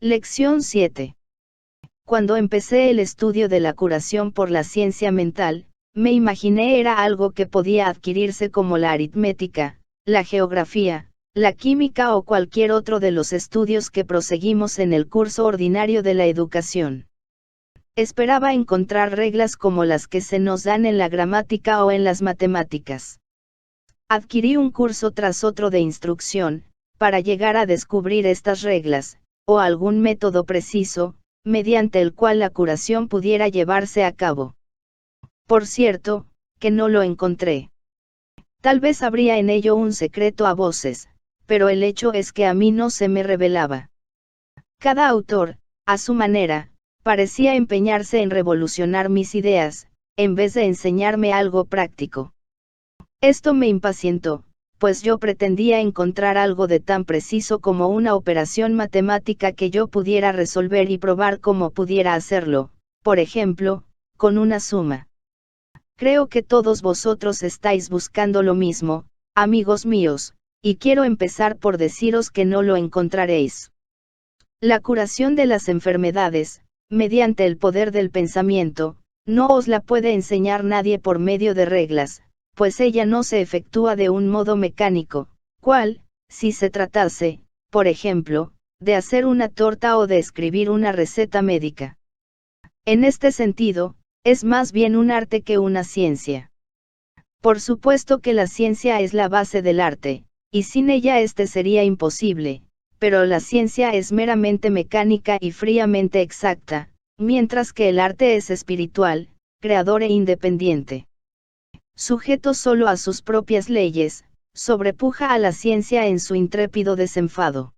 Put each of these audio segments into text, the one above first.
Lección 7. Cuando empecé el estudio de la curación por la ciencia mental, me imaginé era algo que podía adquirirse como la aritmética, la geografía, la química o cualquier otro de los estudios que proseguimos en el curso ordinario de la educación. Esperaba encontrar reglas como las que se nos dan en la gramática o en las matemáticas. Adquirí un curso tras otro de instrucción, para llegar a descubrir estas reglas, o algún método preciso, mediante el cual la curación pudiera llevarse a cabo. Por cierto, que no lo encontré. Tal vez habría en ello un secreto a voces, pero el hecho es que a mí no se me revelaba. Cada autor, a su manera, parecía empeñarse en revolucionar mis ideas, en vez de enseñarme algo práctico. Esto me impacientó, pues yo pretendía encontrar algo de tan preciso como una operación matemática que yo pudiera resolver y probar cómo pudiera hacerlo, por ejemplo, con una suma. Creo que todos vosotros estáis buscando lo mismo, amigos míos, y quiero empezar por deciros que no lo encontraréis. La curación de las enfermedades, mediante el poder del pensamiento, no os la puede enseñar nadie por medio de reglas, pues ella no se efectúa de un modo mecánico, cual, si se tratase, por ejemplo, de hacer una torta o de escribir una receta médica. En este sentido, es más bien un arte que una ciencia. Por supuesto que la ciencia es la base del arte, y sin ella este sería imposible, pero la ciencia es meramente mecánica y fríamente exacta, mientras que el arte es espiritual, creador e independiente. Sujeto solo a sus propias leyes, sobrepuja a la ciencia en su intrépido desenfado.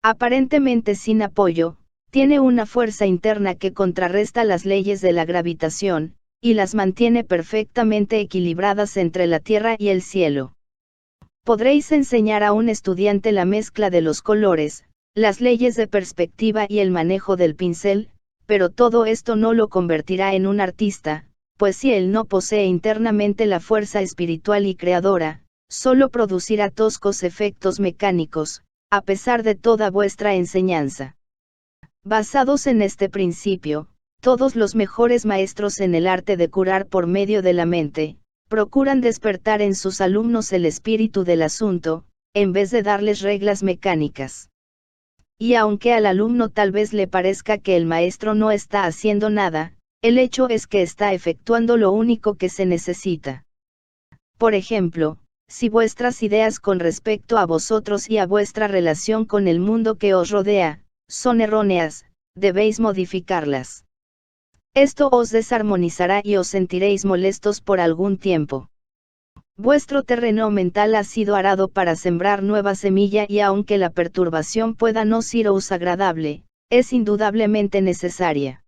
Aparentemente sin apoyo, tiene una fuerza interna que contrarresta las leyes de la gravitación, y las mantiene perfectamente equilibradas entre la tierra y el cielo. Podréis enseñar a un estudiante la mezcla de los colores, las leyes de perspectiva y el manejo del pincel, pero todo esto no lo convertirá en un artista, pues si él no posee internamente la fuerza espiritual y creadora, solo producirá toscos efectos mecánicos, a pesar de toda vuestra enseñanza. Basados en este principio, todos los mejores maestros en el arte de curar por medio de la mente, procuran despertar en sus alumnos el espíritu del asunto, en vez de darles reglas mecánicas. Y aunque al alumno tal vez le parezca que el maestro no está haciendo nada, el hecho es que está efectuando lo único que se necesita. Por ejemplo, si vuestras ideas con respecto a vosotros y a vuestra relación con el mundo que os rodea, son erróneas, debéis modificarlas. Esto os desarmonizará y os sentiréis molestos por algún tiempo. Vuestro terreno mental ha sido arado para sembrar nueva semilla y aunque la perturbación pueda no seros agradable, es indudablemente necesaria.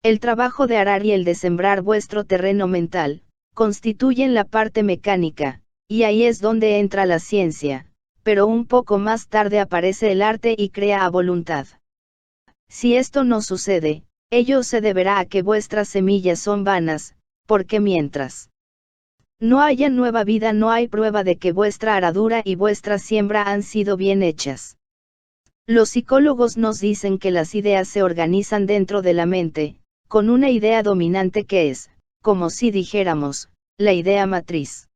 El trabajo de arar y el de sembrar vuestro terreno mental, constituyen la parte mecánica, y ahí es donde entra la ciencia, pero un poco más tarde aparece el arte y crea a voluntad. Si esto no sucede, ello se deberá a que vuestras semillas son vanas, porque mientras no haya nueva vida no hay prueba de que vuestra aradura y vuestra siembra han sido bien hechas. Los psicólogos nos dicen que las ideas se organizan dentro de la mente, con una idea dominante que es, como si dijéramos, la idea matriz.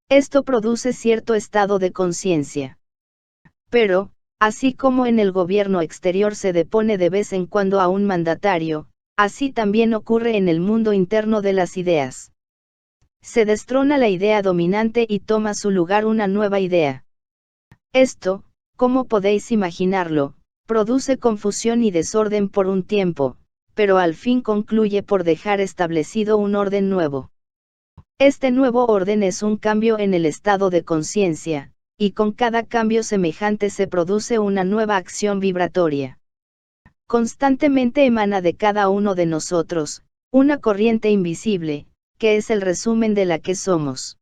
Esto produce cierto estado de conciencia. Pero, así como en el gobierno exterior se depone de vez en cuando a un mandatario, así también ocurre en el mundo interno de las ideas. Se destrona la idea dominante y toma su lugar una nueva idea. Esto, como podéis imaginarlo, produce confusión y desorden por un tiempo, pero al fin concluye por dejar establecido un orden nuevo. Este nuevo orden es un cambio en el estado de conciencia, y con cada cambio semejante se produce una nueva acción vibratoria. Constantemente emana de cada uno de nosotros, una corriente invisible, que es el resumen de la que somos.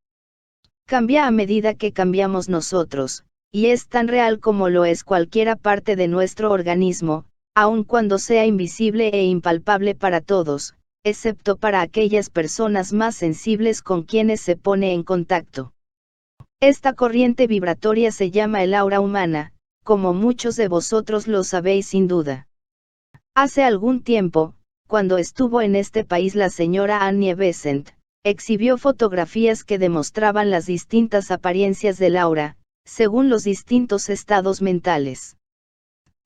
Cambia a medida que cambiamos nosotros, y es tan real como lo es cualquiera parte de nuestro organismo, aun cuando sea invisible e impalpable para todos, excepto para aquellas personas más sensibles con quienes se pone en contacto. Esta corriente vibratoria se llama el aura humana, como muchos de vosotros lo sabéis sin duda. Hace algún tiempo, cuando estuvo en este país la señora Annie Besant, exhibió fotografías que demostraban las distintas apariencias del aura, según los distintos estados mentales.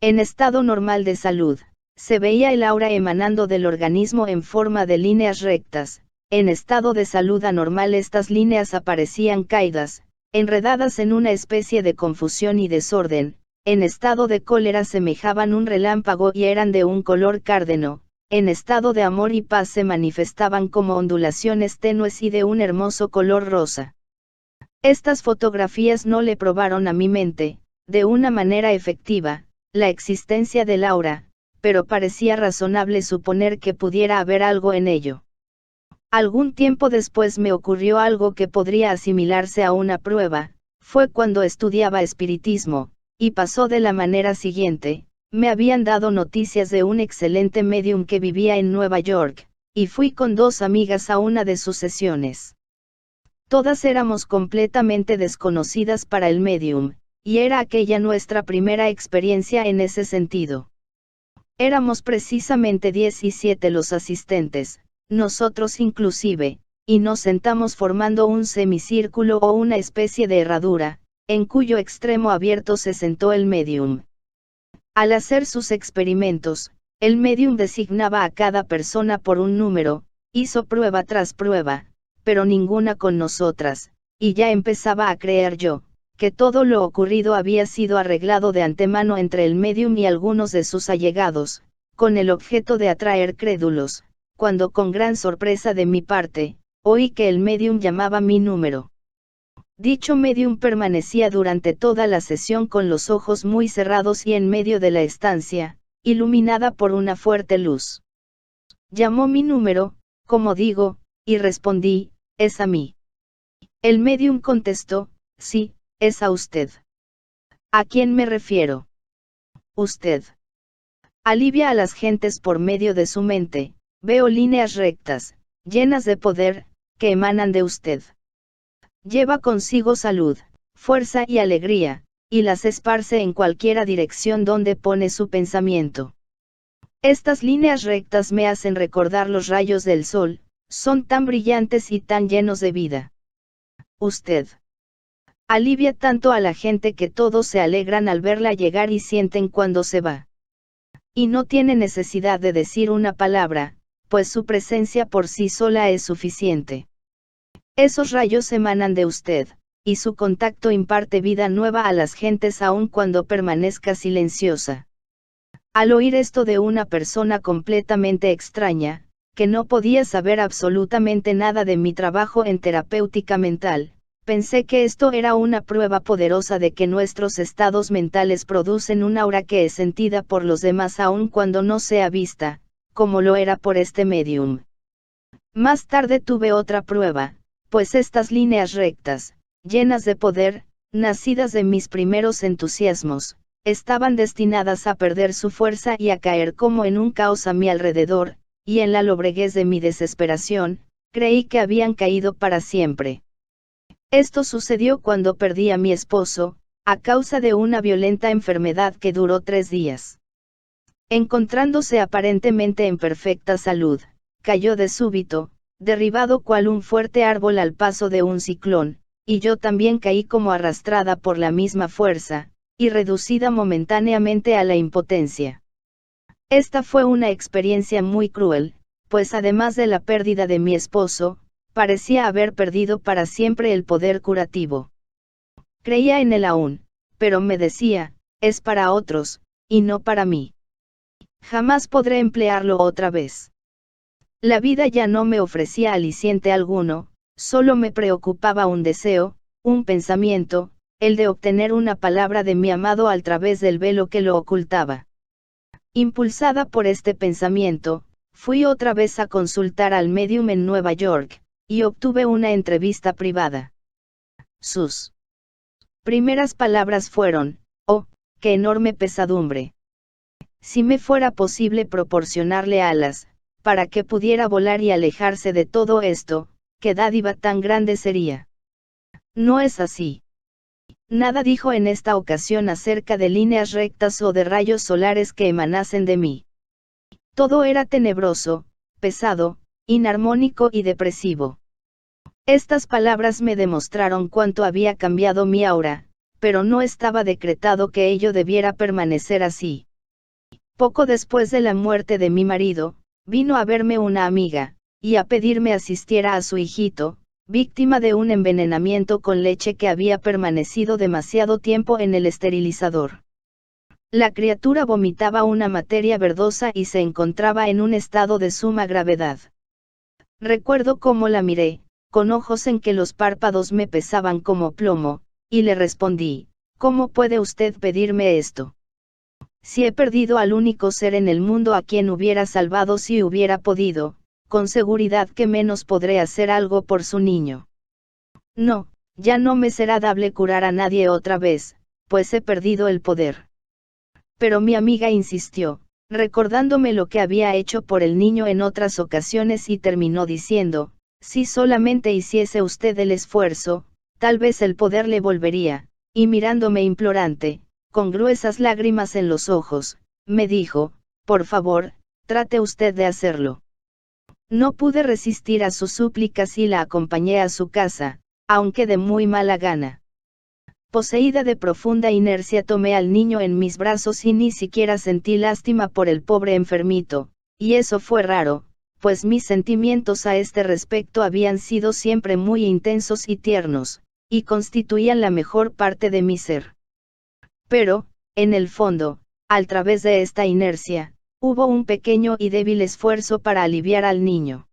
En estado normal de salud, se veía el aura emanando del organismo en forma de líneas rectas. En estado de salud anormal estas líneas aparecían caídas, enredadas en una especie de confusión y desorden. En estado de cólera semejaban un relámpago y eran de un color cárdeno. En estado de amor y paz se manifestaban como ondulaciones tenues y de un hermoso color rosa. Estas fotografías no le probaron a mi mente, de una manera efectiva, la existencia del aura, pero parecía razonable suponer que pudiera haber algo en ello. Algún tiempo después me ocurrió algo que podría asimilarse a una prueba, fue cuando estudiaba espiritismo, y pasó de la manera siguiente: me habían dado noticias de un excelente médium que vivía en Nueva York, y fui con 2 amigas a una de sus sesiones. Todas éramos completamente desconocidas para el médium, y era aquella nuestra primera experiencia en ese sentido. Éramos precisamente 17 los asistentes, nosotros inclusive, y nos sentamos formando un semicírculo o una especie de herradura, en cuyo extremo abierto se sentó el médium. Al hacer sus experimentos, el médium designaba a cada persona por un número, hizo prueba tras prueba, pero ninguna con nosotras, y ya empezaba a creer yo, que todo lo ocurrido había sido arreglado de antemano entre el médium y algunos de sus allegados, con el objeto de atraer crédulos, cuando con gran sorpresa de mi parte, oí que el médium llamaba mi número. Dicho médium permanecía durante toda la sesión con los ojos muy cerrados y en medio de la estancia, iluminada por una fuerte luz. Llamó mi número, como digo, y respondí: «¿Es a mí?». El médium contestó: «Sí, es a usted». «¿A quién me refiero?». «Usted alivia a las gentes por medio de su mente, veo líneas rectas, llenas de poder, que emanan de usted. Lleva consigo salud, fuerza y alegría, y las esparce en cualquiera dirección donde pone su pensamiento. Estas líneas rectas me hacen recordar los rayos del sol, son tan brillantes y tan llenos de vida. Usted alivia tanto a la gente que todos se alegran al verla llegar y sienten cuando se va. Y no tiene necesidad de decir una palabra, pues su presencia por sí sola es suficiente. Esos rayos emanan de usted, y su contacto imparte vida nueva a las gentes aun cuando permanezca silenciosa». Al oír esto de una persona completamente extraña, que no podía saber absolutamente nada de mi trabajo en terapéutica mental, pensé que esto era una prueba poderosa de que nuestros estados mentales producen un aura que es sentida por los demás aun cuando no sea vista, como lo era por este médium. Más tarde tuve otra prueba, pues estas líneas rectas, llenas de poder, nacidas de mis primeros entusiasmos, estaban destinadas a perder su fuerza y a caer como en un caos a mi alrededor, y en la lobreguez de mi desesperación, creí que habían caído para siempre. Esto sucedió cuando perdí a mi esposo, a causa de una violenta enfermedad que duró 3 días. Encontrándose aparentemente en perfecta salud, cayó de súbito, derribado cual un fuerte árbol al paso de un ciclón, y yo también caí como arrastrada por la misma fuerza, y reducida momentáneamente a la impotencia. Esta fue una experiencia muy cruel, pues además de la pérdida de mi esposo, parecía haber perdido para siempre el poder curativo. Creía en él aún, pero me decía: es para otros, y no para mí. Jamás podré emplearlo otra vez. La vida ya no me ofrecía aliciente alguno, solo me preocupaba un deseo, un pensamiento, el de obtener una palabra de mi amado al través del velo que lo ocultaba. Impulsada por este pensamiento, fui otra vez a consultar al médium en Nueva York, y obtuve una entrevista privada. Sus primeras palabras fueron: «Oh, qué enorme pesadumbre. Si me fuera posible proporcionarle alas, para que pudiera volar y alejarse de todo esto, qué dádiva tan grande sería». No es así. Nada dijo en esta ocasión acerca de líneas rectas o de rayos solares que emanasen de mí. Todo era tenebroso, pesado, inarmónico y depresivo. Estas palabras me demostraron cuánto había cambiado mi aura, pero no estaba decretado que ello debiera permanecer así. Poco después de la muerte de mi marido, vino a verme una amiga, y a pedirme asistiera a su hijito, víctima de un envenenamiento con leche que había permanecido demasiado tiempo en el esterilizador. La criatura vomitaba una materia verdosa y se encontraba en un estado de suma gravedad. Recuerdo cómo la miré, con ojos en que los párpados me pesaban como plomo, y le respondí, ¿cómo puede usted pedirme esto? Si he perdido al único ser en el mundo a quien hubiera salvado si hubiera podido, con seguridad que menos podré hacer algo por su niño. No, ya no me será dable curar a nadie otra vez, pues he perdido el poder. Pero mi amiga insistió, recordándome lo que había hecho por el niño en otras ocasiones y terminó diciendo, si solamente hiciese usted el esfuerzo, tal vez el poder le volvería, y mirándome implorante, con gruesas lágrimas en los ojos, me dijo, por favor, trate usted de hacerlo. No pude resistir a sus súplicas y la acompañé a su casa, aunque de muy mala gana. Poseída de profunda inercia tomé al niño en mis brazos y ni siquiera sentí lástima por el pobre enfermito, y eso fue raro, pues mis sentimientos a este respecto habían sido siempre muy intensos y tiernos, y constituían la mejor parte de mi ser. Pero, en el fondo, al través de esta inercia, hubo un pequeño y débil esfuerzo para aliviar al niño.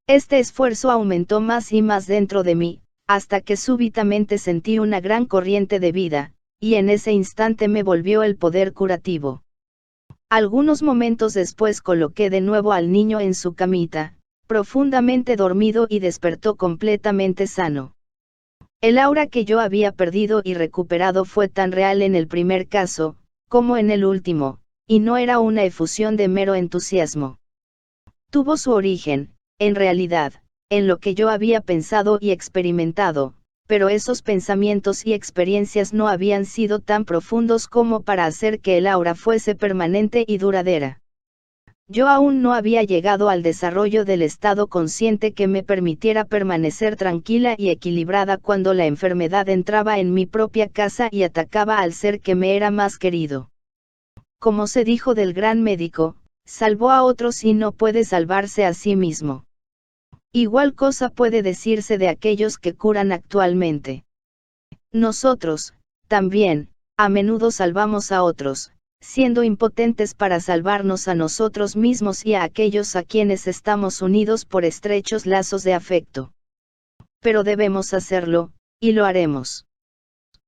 Este esfuerzo aumentó más y más dentro de mí, hasta que súbitamente sentí una gran corriente de vida, y en ese instante me volvió el poder curativo. Algunos momentos después coloqué de nuevo al niño en su camita, profundamente dormido y despertó completamente sano. El aura que yo había perdido y recuperado fue tan real en el primer caso, como en el último, y no era una efusión de mero entusiasmo. Tuvo su origen, en realidad, en lo que yo había pensado y experimentado, pero esos pensamientos y experiencias no habían sido tan profundos como para hacer que el aura fuese permanente y duradera. Yo aún no había llegado al desarrollo del estado consciente que me permitiera permanecer tranquila y equilibrada cuando la enfermedad entraba en mi propia casa y atacaba al ser que me era más querido. Como se dijo del gran médico, salvó a otros y no puede salvarse a sí mismo. Igual cosa puede decirse de aquellos que curan actualmente. Nosotros, también, a menudo salvamos a otros, siendo impotentes para salvarnos a nosotros mismos y a aquellos a quienes estamos unidos por estrechos lazos de afecto. Pero debemos hacerlo, y lo haremos.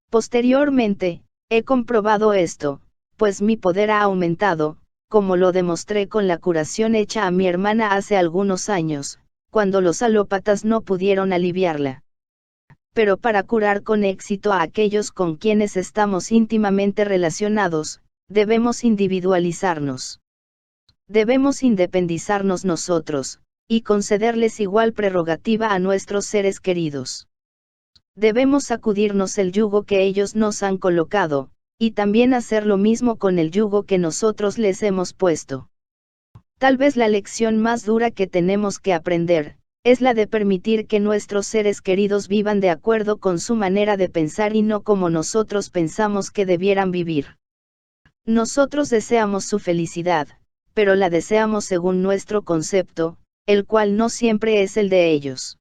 Posteriormente, he comprobado esto, pues mi poder ha aumentado, como lo demostré con la curación hecha a mi hermana hace algunos años, cuando los alópatas no pudieron aliviarla. Pero para curar con éxito a aquellos con quienes estamos íntimamente relacionados, debemos individualizarnos. Debemos independizarnos nosotros, y concederles igual prerrogativa a nuestros seres queridos. Debemos sacudirnos el yugo que ellos nos han colocado, y también hacer lo mismo con el yugo que nosotros les hemos puesto. Tal vez la lección más dura que tenemos que aprender, es la de permitir que nuestros seres queridos vivan de acuerdo con su manera de pensar y no como nosotros pensamos que debieran vivir. Nosotros deseamos su felicidad, pero la deseamos según nuestro concepto, el cual no siempre es el de ellos.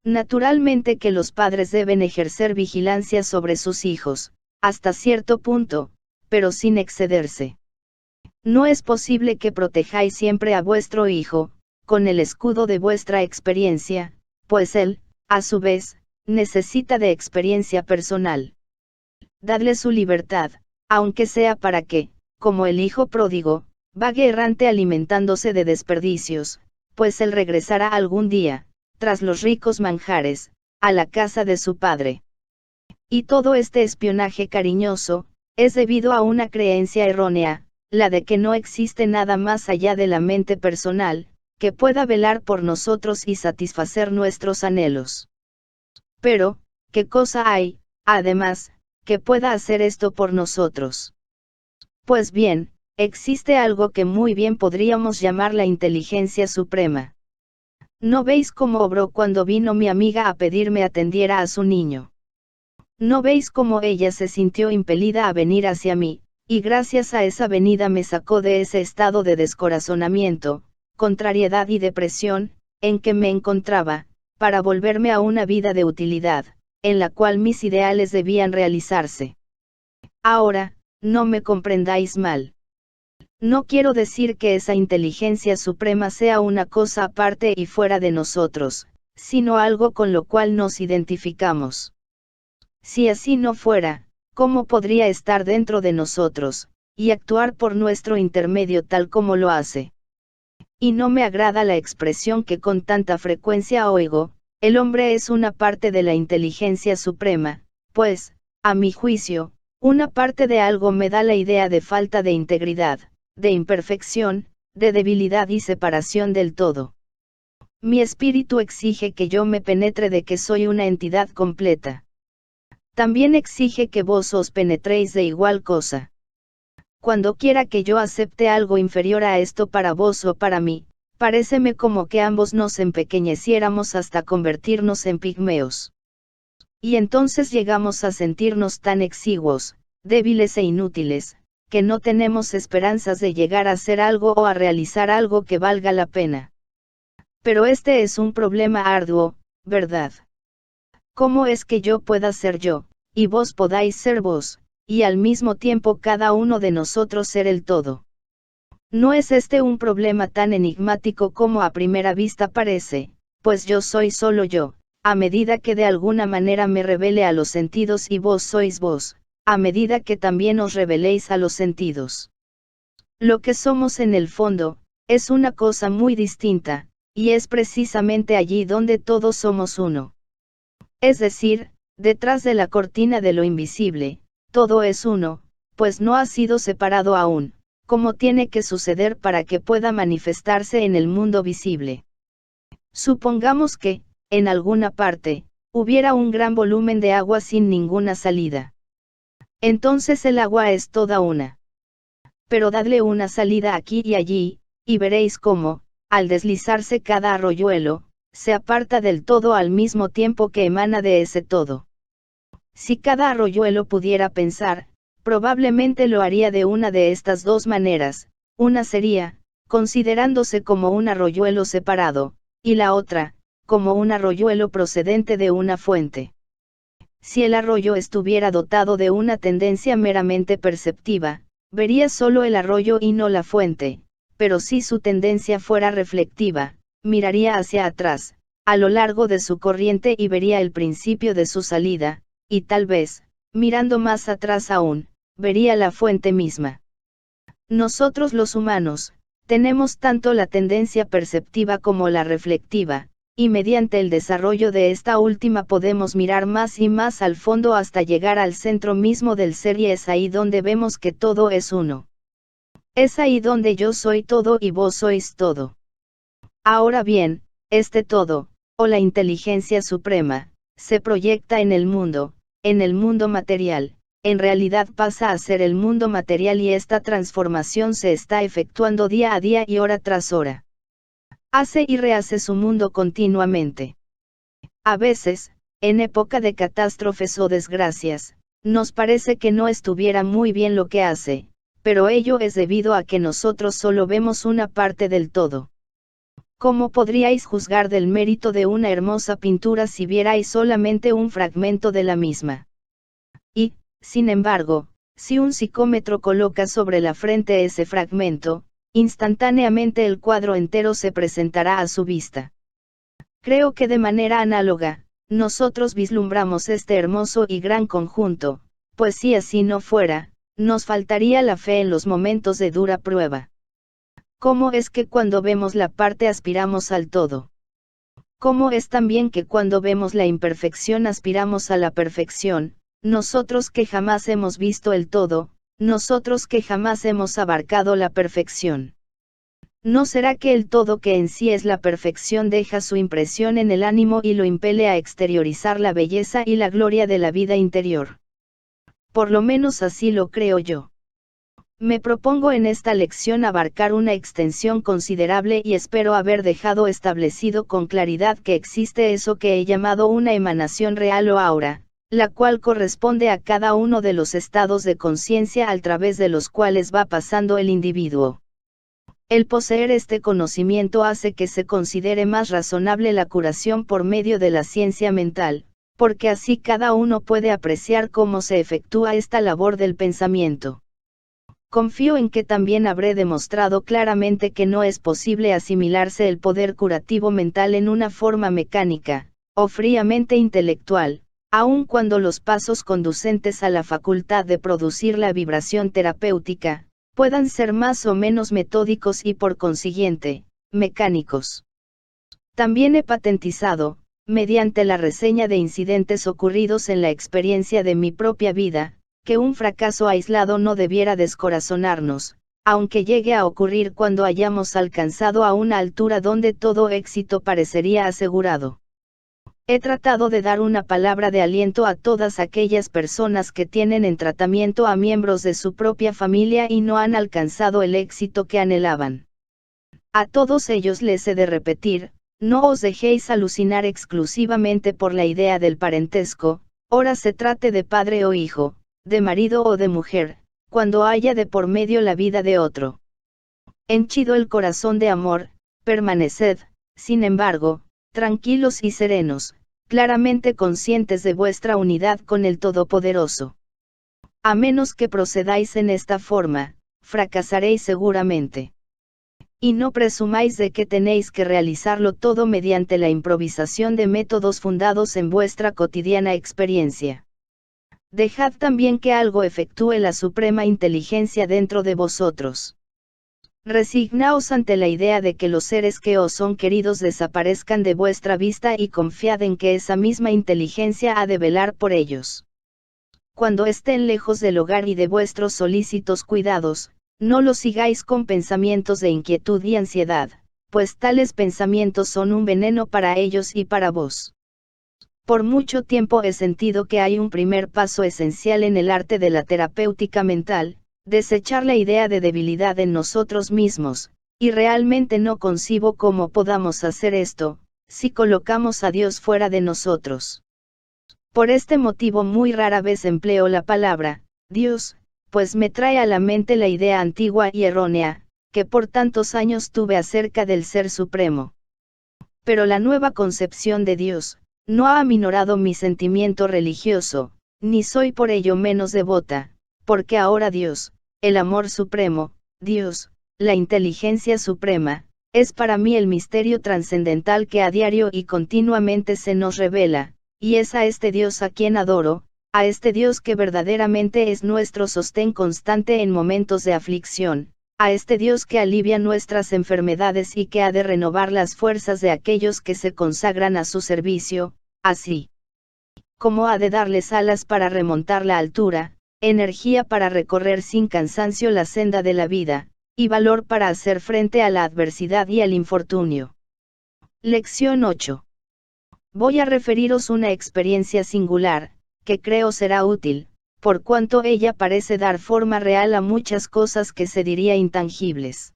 Naturalmente que los padres deben ejercer vigilancia sobre sus hijos, hasta cierto punto, pero sin excederse. No es posible que protejáis siempre a vuestro hijo, con el escudo de vuestra experiencia, pues él, a su vez, necesita de experiencia personal. Dadle su libertad, aunque sea para que, como el hijo pródigo, vague errante alimentándose de desperdicios, pues él regresará algún día, tras los ricos manjares, a la casa de su padre. Y todo este espionaje cariñoso, es debido a una creencia errónea, la de que no existe nada más allá de la mente personal, que pueda velar por nosotros y satisfacer nuestros anhelos. Pero, ¿qué cosa hay, además, que pueda hacer esto por nosotros. Pues bien, existe algo que muy bien podríamos llamar la inteligencia suprema. ¿No veis cómo obró cuando vino mi amiga a pedirme atendiera a su niño? ¿No veis cómo ella se sintió impelida a venir hacia mí, y gracias a esa venida me sacó de ese estado de descorazonamiento, contrariedad y depresión, en que me encontraba, para volverme a una vida de utilidad, en la cual mis ideales debían realizarse? Ahora, no me comprendáis mal. No quiero decir que esa inteligencia suprema sea una cosa aparte y fuera de nosotros, sino algo con lo cual nos identificamos. Si así no fuera, ¿cómo podría estar dentro de nosotros, y actuar por nuestro intermedio tal como lo hace? Y no me agrada la expresión que con tanta frecuencia oigo: el hombre es una parte de la inteligencia suprema, pues, a mi juicio, una parte de algo me da la idea de falta de integridad, de imperfección, de debilidad y separación del todo. Mi espíritu exige que yo me penetre de que soy una entidad completa. También exige que vos os penetréis de igual cosa. Cuando quiera que yo acepte algo inferior a esto para vos o para mí, paréceme como que ambos nos empequeñeciéramos hasta convertirnos en pigmeos. Y entonces llegamos a sentirnos tan exiguos, débiles e inútiles, que no tenemos esperanzas de llegar a hacer algo o a realizar algo que valga la pena. Pero este es un problema arduo, ¿verdad? ¿Cómo es que yo pueda ser yo, y vos podáis ser vos, y al mismo tiempo cada uno de nosotros ser el todo? No es este un problema tan enigmático como a primera vista parece, pues yo soy solo yo, a medida que de alguna manera me revele a los sentidos, y vos sois vos, a medida que también os reveléis a los sentidos. Lo que somos en el fondo, es una cosa muy distinta, y es precisamente allí donde todos somos uno. Es decir, detrás de la cortina de lo invisible, todo es uno, pues no ha sido separado aún, como tiene que suceder para que pueda manifestarse en el mundo visible. Supongamos que, en alguna parte, hubiera un gran volumen de agua sin ninguna salida. Entonces el agua es toda una. Pero dadle una salida aquí y allí, y veréis cómo, al deslizarse cada arroyuelo, se aparta del todo al mismo tiempo que emana de ese todo. Si cada arroyuelo pudiera pensar, probablemente lo haría de una de estas dos maneras: una sería, considerándose como un arroyuelo separado, y la otra, como un arroyuelo procedente de una fuente. Si el arroyo estuviera dotado de una tendencia meramente perceptiva, vería solo el arroyo y no la fuente, pero si su tendencia fuera reflectiva, miraría hacia atrás, a lo largo de su corriente, y vería el principio de su salida, y tal vez, mirando más atrás aún, vería la fuente misma. Nosotros los humanos, tenemos tanto la tendencia perceptiva como la reflectiva, y mediante el desarrollo de esta última podemos mirar más y más al fondo hasta llegar al centro mismo del ser, y es ahí donde vemos que todo es uno. Es ahí donde yo soy todo y vos sois todo. Ahora bien, este todo, o la inteligencia suprema, se proyecta en el mundo material, en realidad pasa a ser el mundo material, y esta transformación se está efectuando día a día y hora tras hora. Hace y rehace su mundo continuamente. A veces, en época de catástrofes o desgracias, nos parece que no estuviera muy bien lo que hace, pero ello es debido a que nosotros solo vemos una parte del todo. ¿Cómo podríais juzgar del mérito de una hermosa pintura si vierais solamente un fragmento de la misma? Y, sin embargo, si un psicómetro coloca sobre la frente ese fragmento, instantáneamente el cuadro entero se presentará a su vista. Creo que de manera análoga, nosotros vislumbramos este hermoso y gran conjunto, pues si así no fuera, nos faltaría la fe en los momentos de dura prueba. ¿Cómo es que cuando vemos la parte aspiramos al todo? ¿Cómo es también que cuando vemos la imperfección aspiramos a la perfección, nosotros que jamás hemos visto el todo, nosotros que jamás hemos abarcado la perfección? ¿No será que el todo que en sí es la perfección deja su impresión en el ánimo y lo impele a exteriorizar la belleza y la gloria de la vida interior? Por lo menos así lo creo yo. Me propongo en esta lección abarcar una extensión considerable y espero haber dejado establecido con claridad que existe eso que he llamado una emanación real o aura, la cual corresponde a cada uno de los estados de conciencia a través de los cuales va pasando el individuo. El poseer este conocimiento hace que se considere más razonable la curación por medio de la ciencia mental, porque así cada uno puede apreciar cómo se efectúa esta labor del pensamiento. Confío en que también habré demostrado claramente que no es posible asimilarse el poder curativo mental en una forma mecánica, o fríamente intelectual, aun cuando los pasos conducentes a la facultad de producir la vibración terapéutica, puedan ser más o menos metódicos y por consiguiente, mecánicos. También he patentizado, mediante la reseña de incidentes ocurridos en la experiencia de mi propia vida, que un fracaso aislado no debiera descorazonarnos, aunque llegue a ocurrir cuando hayamos alcanzado a una altura donde todo éxito parecería asegurado. He tratado de dar una palabra de aliento a todas aquellas personas que tienen en tratamiento a miembros de su propia familia y no han alcanzado el éxito que anhelaban. A todos ellos les he de repetir, no os dejéis alucinar exclusivamente por la idea del parentesco, ora se trate de padre o hijo, de marido o de mujer, cuando haya de por medio la vida de otro. Henchido el corazón de amor, permaneced, sin embargo, tranquilos y serenos, claramente conscientes de vuestra unidad con el Todopoderoso. A menos que procedáis en esta forma, fracasaréis seguramente. Y no presumáis de que tenéis que realizarlo todo mediante la improvisación de métodos fundados en vuestra cotidiana experiencia. Dejad también que algo efectúe la suprema inteligencia dentro de vosotros. Resignaos ante la idea de que los seres que os son queridos desaparezcan de vuestra vista y confiad en que esa misma inteligencia ha de velar por ellos. Cuando estén lejos del hogar y de vuestros solícitos cuidados, no los sigáis con pensamientos de inquietud y ansiedad, pues tales pensamientos son un veneno para ellos y para vos. Por mucho tiempo he sentido que hay un primer paso esencial en el arte de la terapéutica mental, desechar la idea de debilidad en nosotros mismos, y realmente no concibo cómo podamos hacer esto, si colocamos a Dios fuera de nosotros. Por este motivo muy rara vez empleo la palabra Dios, pues me trae a la mente la idea antigua y errónea, que por tantos años tuve acerca del Ser Supremo. Pero la nueva concepción de Dios, no ha aminorado mi sentimiento religioso, ni soy por ello menos devota, porque ahora Dios, el amor supremo, Dios, la inteligencia suprema, es para mí el misterio trascendental que a diario y continuamente se nos revela, y es a este Dios a quien adoro, a este Dios que verdaderamente es nuestro sostén constante en momentos de aflicción, a este Dios que alivia nuestras enfermedades y que ha de renovar las fuerzas de aquellos que se consagran a su servicio, así como ha de darles alas para remontar la altura, energía para recorrer sin cansancio la senda de la vida, y valor para hacer frente a la adversidad y al infortunio. Lección 8. Voy a referiros una experiencia singular, que creo será útil, por cuanto ella parece dar forma real a muchas cosas que se diría intangibles.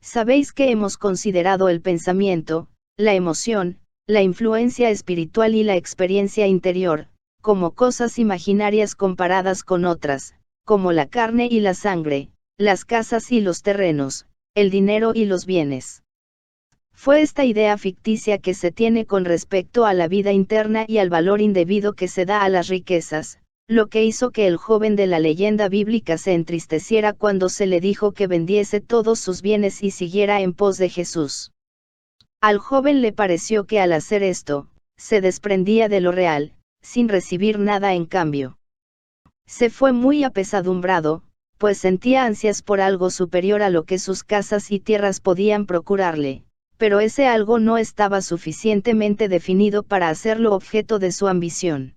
Sabéis que hemos considerado el pensamiento, la emoción, la influencia espiritual y la experiencia interior, como cosas imaginarias comparadas con otras, como la carne y la sangre, las casas y los terrenos, el dinero y los bienes. Fue esta idea ficticia que se tiene con respecto a la vida interna y al valor indebido que se da a las riquezas, lo que hizo que el joven de la leyenda bíblica se entristeciera cuando se le dijo que vendiese todos sus bienes y siguiera en pos de Jesús. Al joven le pareció que al hacer esto, se desprendía de lo real, sin recibir nada en cambio. Se fue muy apesadumbrado, pues sentía ansias por algo superior a lo que sus casas y tierras podían procurarle, pero ese algo no estaba suficientemente definido para hacerlo objeto de su ambición.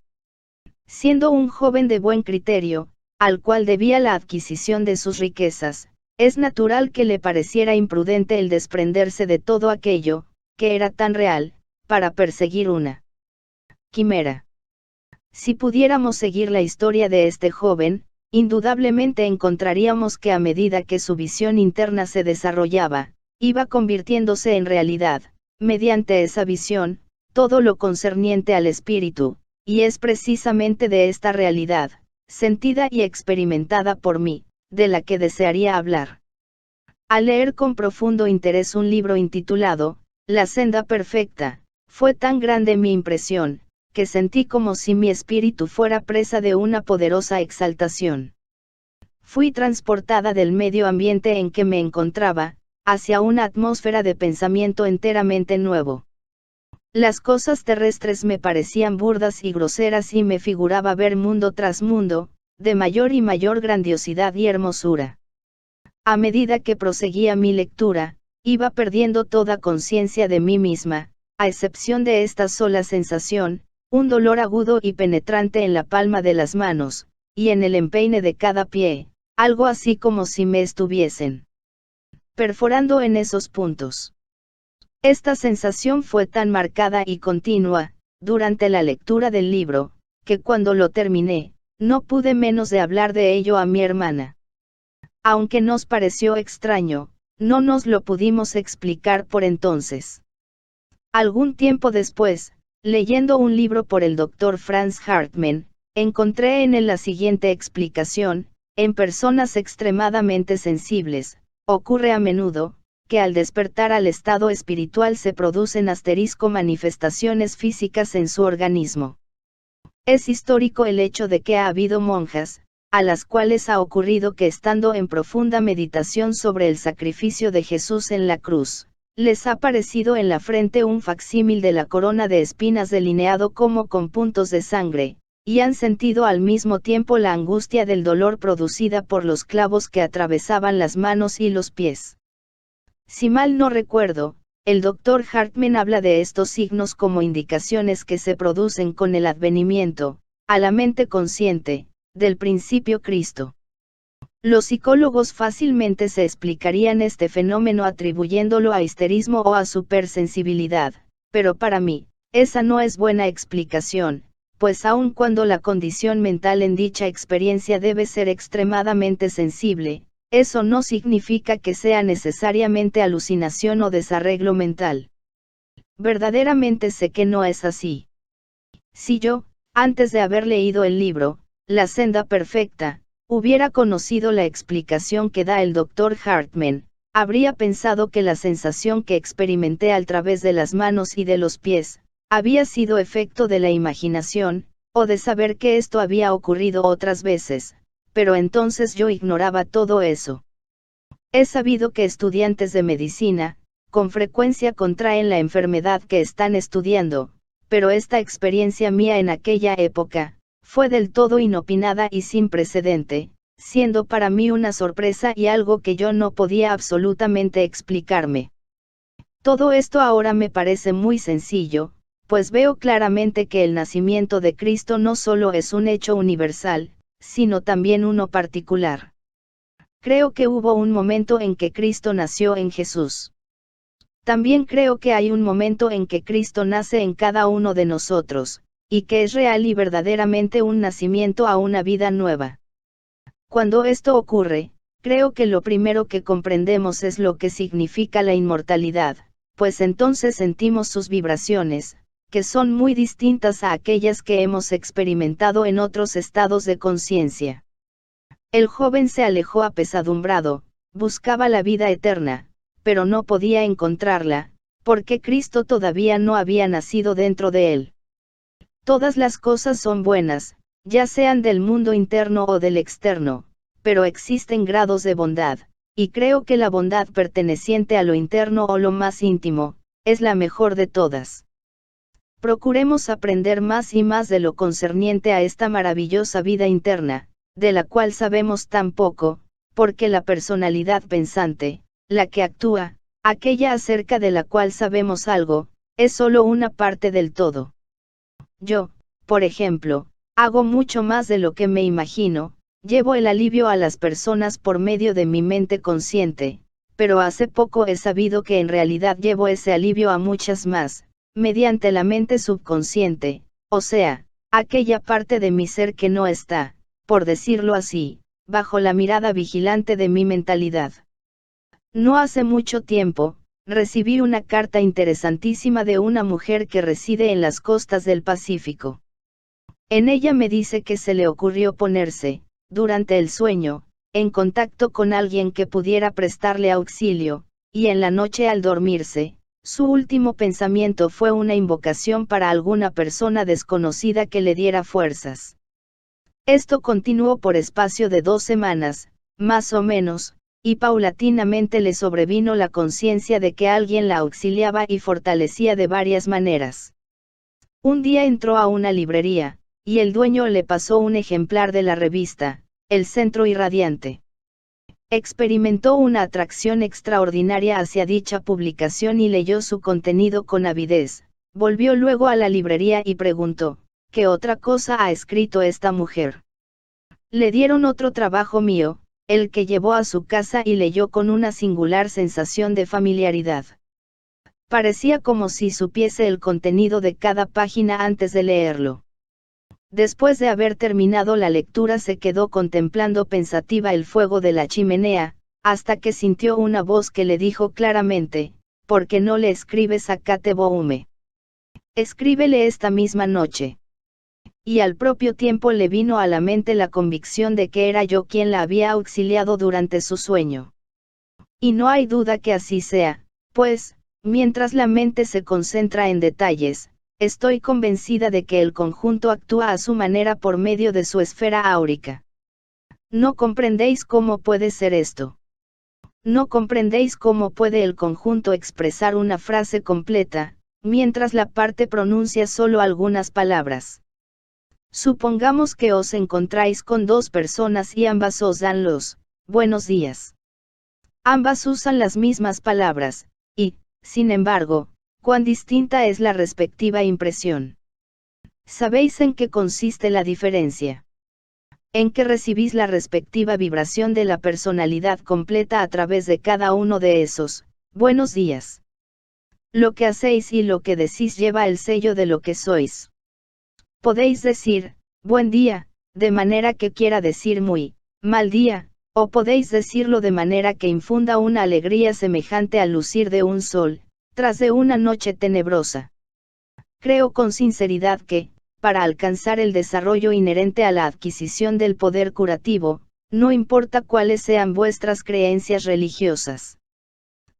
Siendo un joven de buen criterio, al cual debía la adquisición de sus riquezas, Es natural que le pareciera imprudente el desprenderse de todo aquello, que era tan real, para perseguir una quimera. Si pudiéramos seguir la historia de este joven, indudablemente encontraríamos que a medida que su visión interna se desarrollaba, iba convirtiéndose en realidad, mediante esa visión, todo lo concerniente al espíritu, y es precisamente de esta realidad, sentida y experimentada por mí, de la que desearía hablar. Al leer con profundo interés un libro intitulado, La senda perfecta, fue tan grande mi impresión, que sentí como si mi espíritu fuera presa de una poderosa exaltación. Fui transportada del medio ambiente en que me encontraba, hacia una atmósfera de pensamiento enteramente nuevo. Las cosas terrestres me parecían burdas y groseras y me figuraba ver mundo tras mundo, de mayor y mayor grandiosidad y hermosura. A medida que proseguía mi lectura, iba perdiendo toda conciencia de mí misma, a excepción de esta sola sensación, un dolor agudo y penetrante en la palma de las manos, y en el empeine de cada pie, algo así como si me estuviesen perforando en esos puntos. Esta sensación fue tan marcada y continua, durante la lectura del libro, que cuando lo terminé, no pude menos de hablar de ello a mi hermana. Aunque nos pareció extraño, no nos lo pudimos explicar por entonces. Algún tiempo después, leyendo un libro por el Dr. Franz Hartmann, encontré en él la siguiente explicación: en personas extremadamente sensibles, ocurre a menudo, que al despertar al estado espiritual se producen manifestaciones físicas en su organismo. Es histórico el hecho de que ha habido monjas, a las cuales ha ocurrido que estando en profunda meditación sobre el sacrificio de Jesús en la cruz, les ha aparecido en la frente un facsímil de la corona de espinas delineado como con puntos de sangre, y han sentido al mismo tiempo la angustia del dolor producida por los clavos que atravesaban las manos y los pies. Si mal no recuerdo, el Dr. Hartmann habla de estos signos como indicaciones que se producen con el advenimiento, a la mente consciente, del principio Cristo. Los psicólogos fácilmente se explicarían este fenómeno atribuyéndolo a histerismo o a supersensibilidad, pero para mí, esa no es buena explicación, pues aun cuando la condición mental en dicha experiencia debe ser extremadamente sensible, eso no significa que sea necesariamente alucinación o desarreglo mental. Verdaderamente sé que no es así. Si yo, antes de haber leído el libro, La senda perfecta, hubiera conocido la explicación que da el Dr. Hartmann, habría pensado que la sensación que experimenté al través de las manos y de los pies, había sido efecto de la imaginación, o de saber que esto había ocurrido otras veces, pero entonces yo ignoraba todo eso. He sabido que estudiantes de medicina, con frecuencia contraen la enfermedad que están estudiando, pero esta experiencia mía en aquella época, fue del todo inopinada y sin precedente, siendo para mí una sorpresa y algo que yo no podía absolutamente explicarme. Todo esto ahora me parece muy sencillo, pues veo claramente que el nacimiento de Cristo no solo es un hecho universal, sino también uno particular. Creo que hubo un momento en que Cristo nació en Jesús. También creo que hay un momento en que Cristo nace en cada uno de nosotros, y que es real y verdaderamente un nacimiento a una vida nueva. Cuando esto ocurre, creo que lo primero que comprendemos es lo que significa la inmortalidad, pues entonces sentimos sus vibraciones, que son muy distintas a aquellas que hemos experimentado en otros estados de conciencia. El joven se alejó apesadumbrado, buscaba la vida eterna, pero no podía encontrarla, porque Cristo todavía no había nacido dentro de él. Todas las cosas son buenas, ya sean del mundo interno o del externo, pero existen grados de bondad, y creo que la bondad perteneciente a lo interno o lo más íntimo, es la mejor de todas. Procuremos aprender más y más de lo concerniente a esta maravillosa vida interna, de la cual sabemos tan poco, porque la personalidad pensante, la que actúa, aquella acerca de la cual sabemos algo, es solo una parte del todo. Yo, por ejemplo, hago mucho más de lo que me imagino, llevo el alivio a las personas por medio de mi mente consciente, pero hace poco he sabido que en realidad llevo ese alivio a muchas más, mediante la mente subconsciente, o sea, aquella parte de mi ser que no está, por decirlo así, bajo la mirada vigilante de mi mentalidad. No hace mucho tiempo, recibí una carta interesantísima de una mujer que reside en las costas del Pacífico. En ella me dice que se le ocurrió ponerse, durante el sueño, en contacto con alguien que pudiera prestarle auxilio, y en la noche al dormirse, su último pensamiento fue una invocación para alguna persona desconocida que le diera fuerzas. Esto continuó por espacio de 2 semanas, más o menos, y paulatinamente le sobrevino la conciencia de que alguien la auxiliaba y fortalecía de varias maneras. Un día entró a una librería, y el dueño le pasó un ejemplar de la revista, El Centro Irradiante. Experimentó una atracción extraordinaria hacia dicha publicación y leyó su contenido con avidez. Volvió luego a la librería y preguntó, ¿qué otra cosa ha escrito esta mujer? Le dieron otro trabajo mío, el que llevó a su casa y leyó con una singular sensación de familiaridad. Parecía como si supiese el contenido de cada página antes de leerlo. Después de haber terminado la lectura se quedó contemplando pensativa el fuego de la chimenea, hasta que sintió una voz que le dijo claramente, ¿por qué no le escribes a Kate Boume? Escríbele esta misma noche. Y al propio tiempo le vino a la mente la convicción de que era yo quien la había auxiliado durante su sueño. Y no hay duda que así sea, pues, mientras la mente se concentra en detalles, estoy convencida de que el conjunto actúa a su manera por medio de su esfera áurica. ¿No comprendéis cómo puede ser esto? ¿No comprendéis cómo puede el conjunto expresar una frase completa, mientras la parte pronuncia solo algunas palabras? Supongamos que os encontráis con 2 personas y ambas os dan los buenos días. Ambas usan las mismas palabras, y, sin embargo, cuán distinta es la respectiva impresión. ¿Sabéis en qué consiste la diferencia? En que recibís la respectiva vibración de la personalidad completa a través de cada uno de esos buenos días. Lo que hacéis y lo que decís lleva el sello de lo que sois. Podéis decir, buen día, de manera que quiera decir muy mal día, o podéis decirlo de manera que infunda una alegría semejante al lucir de un sol, tras de una noche tenebrosa. Creo con sinceridad que, para alcanzar el desarrollo inherente a la adquisición del poder curativo, no importa cuáles sean vuestras creencias religiosas.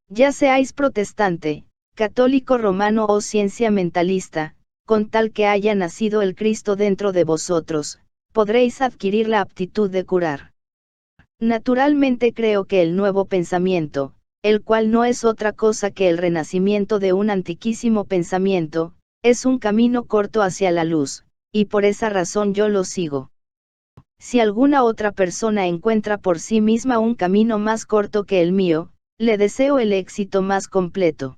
Ya seáis protestante, católico romano o ciencia mentalista, con tal que haya nacido el Cristo dentro de vosotros, podréis adquirir la aptitud de curar. Naturalmente creo que el nuevo pensamiento, el cual no es otra cosa que el renacimiento de un antiquísimo pensamiento, es un camino corto hacia la luz, y por esa razón yo lo sigo. Si alguna otra persona encuentra por sí misma un camino más corto que el mío, le deseo el éxito más completo.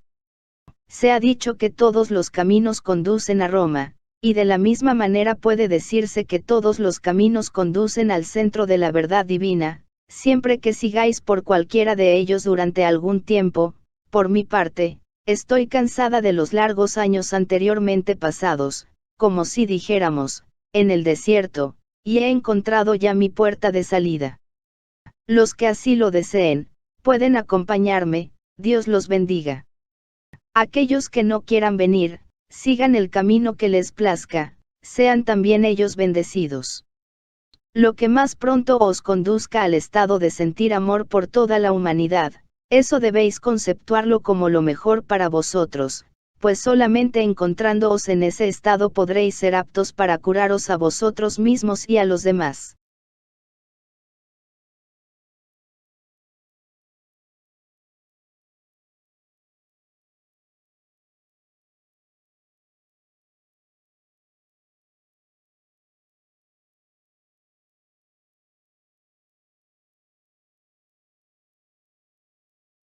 Se ha dicho que todos los caminos conducen a Roma, y de la misma manera puede decirse que todos los caminos conducen al centro de la verdad divina, siempre que sigáis por cualquiera de ellos durante algún tiempo. Por mi parte, estoy cansada de los largos años anteriormente pasados, como si dijéramos, en el desierto, y he encontrado ya mi puerta de salida. Los que así lo deseen, pueden acompañarme, Dios los bendiga. Aquellos que no quieran venir, sigan el camino que les plazca, sean también ellos bendecidos. Lo que más pronto os conduzca al estado de sentir amor por toda la humanidad, eso debéis conceptuarlo como lo mejor para vosotros, pues solamente encontrándoos en ese estado podréis ser aptos para curaros a vosotros mismos y a los demás.